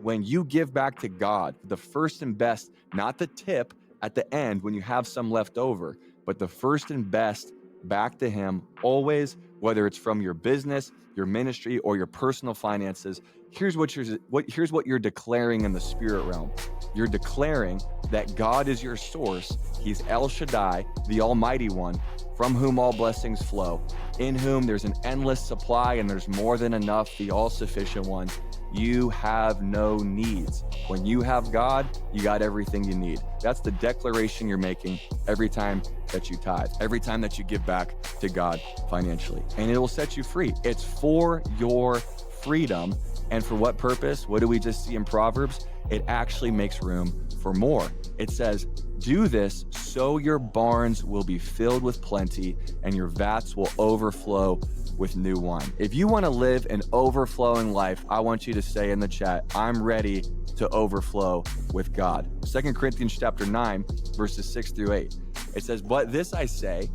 When you give back to God, the first and best, not the tip at the end when you have some left over, but the first and best back to Him always, whether it's from your business, your ministry, or your personal finances. Here's what you're declaring in the spirit realm. You're declaring that God is your source. He's El Shaddai, the Almighty One, from whom all blessings flow, in whom there's an endless supply and there's more than enough, the all-sufficient one. You have no needs. When you have God, you got everything you need. That's the declaration you're making every time that you tithe, every time that you give back to God financially, and it will set you free. It's for your freedom. And for what purpose? What do we just see in Proverbs? It actually makes room for more. It says, do this so your barns will be filled with plenty and your vats will overflow with new wine. If you want to live an overflowing life, I want you to say in the chat, I'm ready to overflow with God. 2 Corinthians chapter 9, verses 6 through 8. It says, but this I say,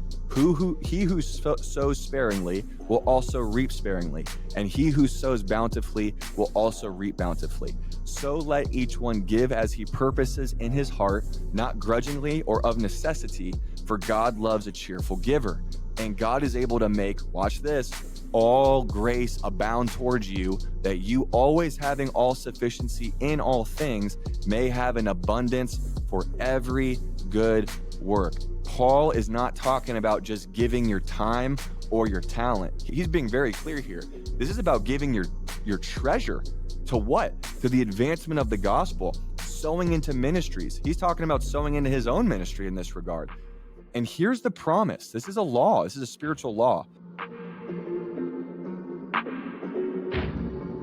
he who sows sparingly will also reap sparingly, and he who sows bountifully will also reap bountifully. So let each one give as he purposes in his heart, not grudgingly or of necessity, for God loves a cheerful giver. And God is able to make, watch this, all grace abound towards you, that you always having all sufficiency in all things may have an abundance for every good work. Paul is not talking about just giving your time or your talent. He's being very clear here. This is about giving your treasure to what? To the advancement of the gospel, sowing into ministries. He's talking about sowing into his own ministry in this regard. And here's the promise. This is a law. This is a spiritual law.